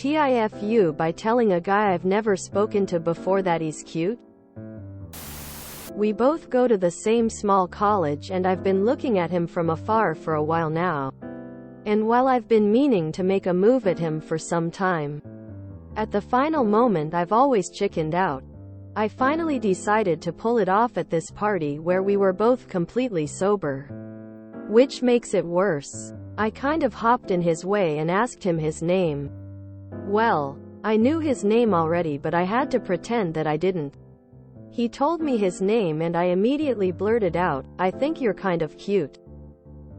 TIFU by telling a guy I've never spoken to before that he's cute? We both go to the same small college and I've been looking at him from afar for a while now. And while I've been meaning to make a move at him for some time, at the final moment I've always chickened out. I finally decided to pull it off at this party where we were both completely sober. Which makes it worse. I kind of hopped in his way and asked him his name. Well, I knew his name already, but I had to pretend that I didn't. He told me his name and I immediately blurted out, "I think you're kind of cute."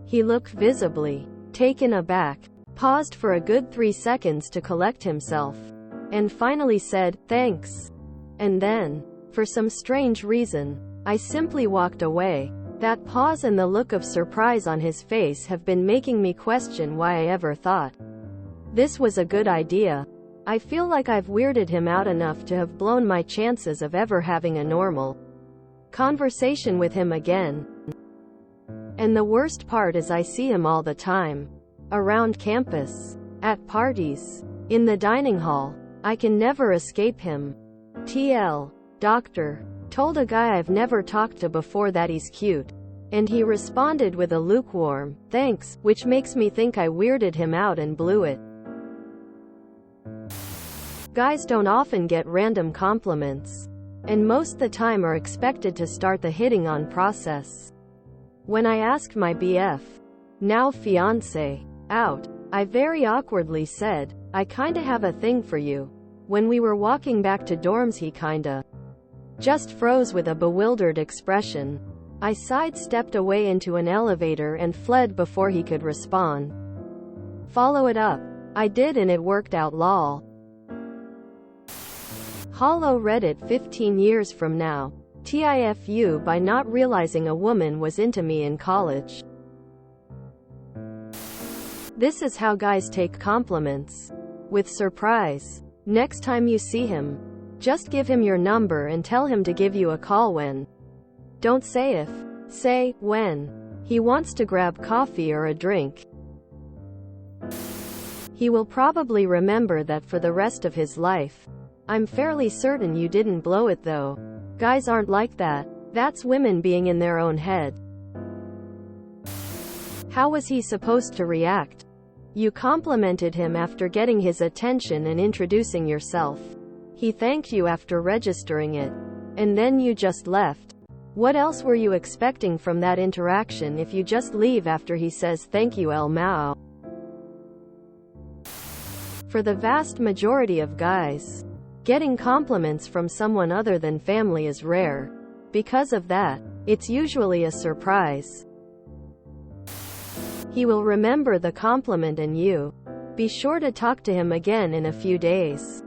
He looked visibly taken aback, paused for a good 3 seconds to collect himself, and finally said, "Thanks." And then, for some strange reason, I simply walked away. That pause and the look of surprise on his face have been making me question why I ever thought this was a good idea. I feel like I've weirded him out enough to have blown my chances of ever having a normal conversation with him again. And the worst part is I see him all the time. Around campus, at parties, in the dining hall. I can never escape him. TL. Doctor. Told a guy I've never talked to before that he's cute. And he responded with a lukewarm, "Thanks," which makes me think I weirded him out and blew it. Guys don't often get random compliments, and most the time are expected to start the hitting on process. When I asked my BF, now fiancé, out, I very awkwardly said, "I kinda have a thing for you." When we were walking back to dorms he kinda just froze with a bewildered expression. I sidestepped away into an elevator and fled before he could respond. Follow it up. I did, and it worked out, lol. Hollow Reddit 15 years from now. TIFU by not realizing a woman was into me in college. This is how guys take compliments. With surprise. Next time you see him, just give him your number and tell him to give you a call when. Don't say if. Say when. He wants to grab coffee or a drink. He will probably remember that for the rest of his life. I'm fairly certain you didn't blow it though. Guys aren't like that. That's women being in their own head. How was he supposed to react? You complimented him after getting his attention and introducing yourself. He thanked you after registering it. And then you just left. What else were you expecting from that interaction if you just leave after he says thank you, El Mao? For the vast majority of guys, getting compliments from someone other than family is rare. Because of that, it's usually a surprise. He will remember the compliment and you. Be sure to talk to him again in a few days.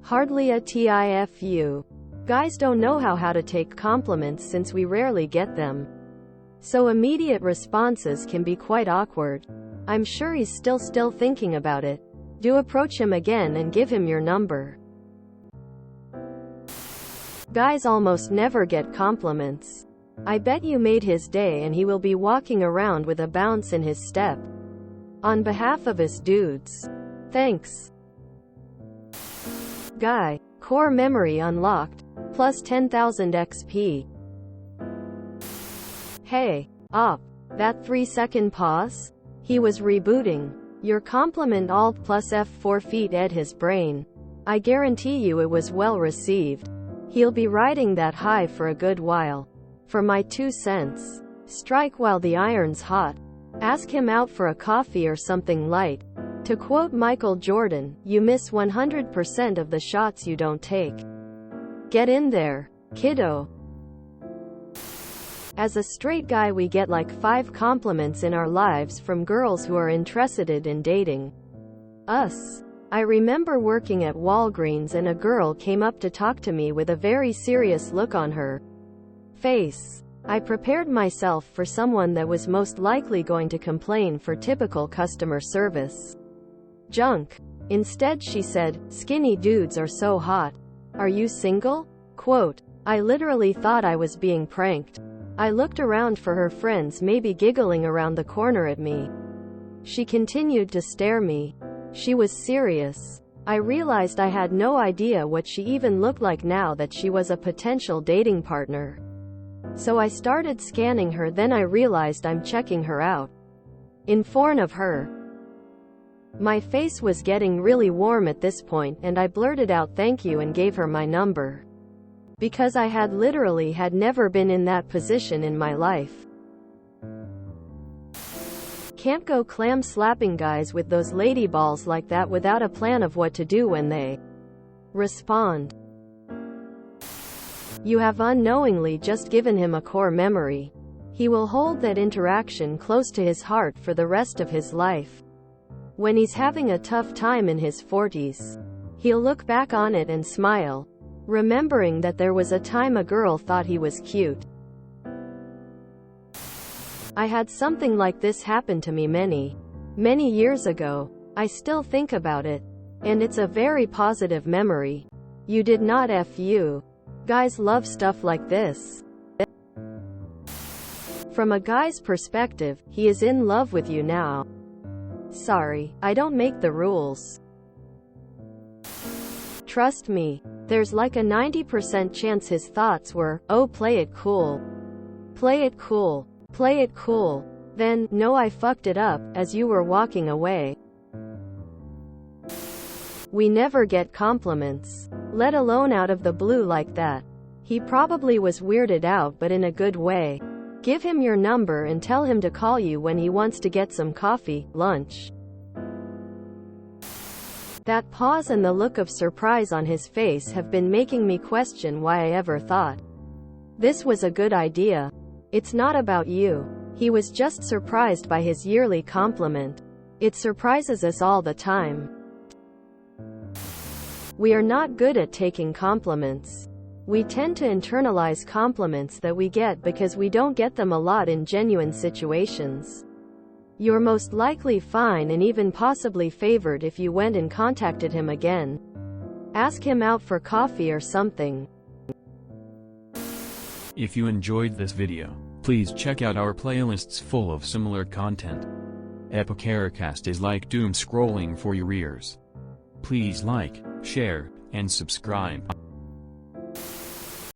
Hardly a TIFU. Guys don't know how to take compliments since we rarely get them. So immediate responses can be quite awkward. I'm sure he's still thinking about it. Do approach him again and give him your number. Guys almost never get compliments. I bet you made his day and he will be walking around with a bounce in his step. On behalf of us dudes. Thanks. Guy. Core memory unlocked. Plus 10,000 XP. Hey. Op. That 3-second pause? He was rebooting. Your compliment Alt plus F4 feet ed his brain. I guarantee you it was well received. He'll be riding that high for a good while. For my 2 cents. Strike while the iron's hot. Ask him out for a coffee or something light. To quote Michael Jordan, you miss 100% of the shots you don't take. Get in there, kiddo. As a straight guy we get like 5 compliments in our lives from girls who are interested in dating us. I remember working at Walgreens and a girl came up to talk to me with a very serious look on her face. I prepared myself for someone that was most likely going to complain for typical customer service junk. Instead she said, "Skinny dudes are so hot. Are you single?" Quote. I literally thought I was being pranked. I looked around for her friends maybe giggling around the corner at me. She continued to stare me She was serious. I realized I had no idea what she even looked like now that she was a potential dating partner. So I started scanning her, then I realized I'm checking her out. In front of her. My face was getting really warm at this point, and I blurted out thank you and gave her my number. Because I had never been in that position in my life. Can't go clam slapping guys with those lady balls like that without a plan of what to do when they respond. You have unknowingly just given him a core memory. He will hold that interaction close to his heart for the rest of his life. When he's having a tough time in his 40s, he'll look back on it and smile, remembering that there was a time a girl thought he was cute. I had something like this happen to me many years ago. I still think about it. And it's a very positive memory. You did not F you. Guys love stuff like this. From a guy's perspective, he is in love with you now. Sorry, I don't make the rules. Trust me, there's like a 90% chance his thoughts were, oh, play it cool. Play it cool. Play it cool. Then, no, I fucked it up, as you were walking away. We never get compliments, let alone out of the blue like that. He probably was weirded out, but in a good way. Give him your number and tell him to call you when he wants to get some coffee, lunch. That pause and the look of surprise on his face have been making me question why I ever thought this was a good idea. It's not about you. He was just surprised by his yearly compliment. It surprises us all the time. We are not good at taking compliments. We tend to internalize compliments that we get because we don't get them a lot in genuine situations. You're most likely fine and even possibly favored if you went and contacted him again. Ask him out for coffee or something. If you enjoyed this video, please check out our playlists full of similar content. Epicaricast is like doom scrolling for your ears. Please like, share, and subscribe.